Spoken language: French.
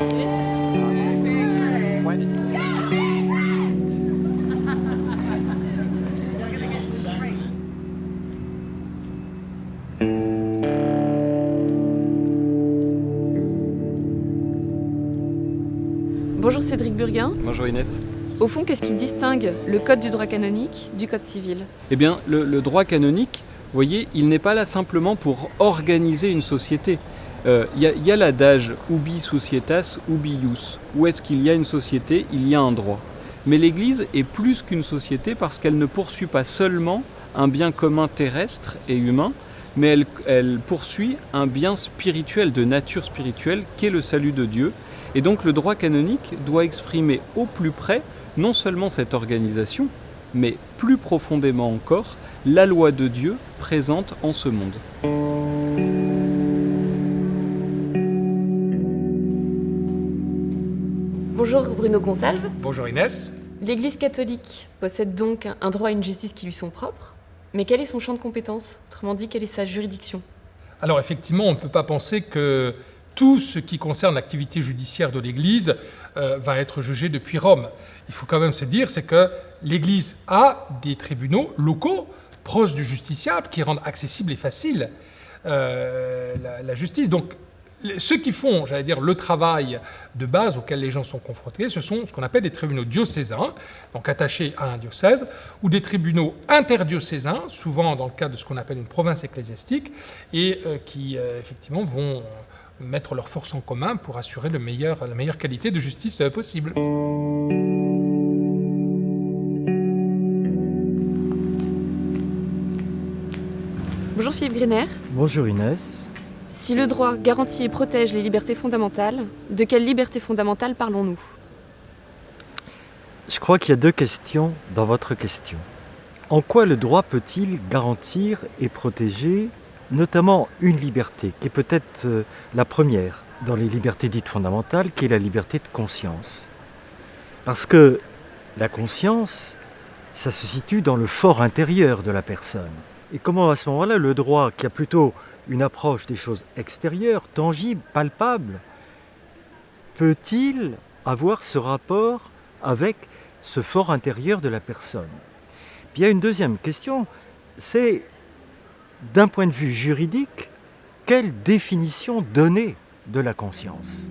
Bonjour Cédric Burguin. Bonjour Inès. Au fond, qu'est-ce qui distingue le code du droit canonique du code civil? Eh bien, le droit canonique, vous voyez, il n'est pas là simplement pour organiser une société. Il y a l'adage ubi societas, ubi ius. Où est-ce qu'il y a une société, il y a un droit. Mais l'Église est plus qu'une société parce qu'elle ne poursuit pas seulement un bien commun terrestre et humain, mais elle poursuit un bien spirituel, de nature spirituelle, qu'est le salut de Dieu. Et donc le droit canonique doit exprimer au plus près non seulement cette organisation, mais plus profondément encore, la loi de Dieu présente en ce monde. Bonjour Bruno Gonsalve. Bonjour Inès. L'Église catholique possède donc un droit et une justice qui lui sont propres, mais quel est son champ de compétences? Autrement dit, quelle est sa juridiction? Alors effectivement, on ne peut pas penser que tout ce qui concerne l'activité judiciaire de l'Église va être jugé depuis Rome. Il faut quand même se dire, c'est que l'Église a des tribunaux locaux proches du justiciable qui rendent accessible et facile la justice. Donc ceux qui font, j'allais dire, le travail de base auquel les gens sont confrontés, ce sont ce qu'on appelle des tribunaux diocésains, donc attachés à un diocèse, ou des tribunaux interdiocésains, souvent dans le cadre de ce qu'on appelle une province ecclésiastique, et qui effectivement vont mettre leurs forces en commun pour assurer la meilleure qualité de justice possible. Bonjour Philippe Griner. Bonjour Inès. Si le droit garantit et protège les libertés fondamentales, de quelle liberté fondamentale parlons-nous? Je crois qu'il y a deux questions dans votre question. En quoi le droit peut-il garantir et protéger notamment une liberté, qui est peut-être la première dans les libertés dites fondamentales, qui est la liberté de conscience. Parce que la conscience, ça se situe dans le fort intérieur de la personne. Et comment à ce moment-là, le droit, qui a plutôt une approche des choses extérieures, tangibles, palpables, peut-il avoir ce rapport avec ce fort intérieur de la personne? Puis il y a une deuxième question, c'est d'un point de vue juridique, quelle définition donner de la conscience?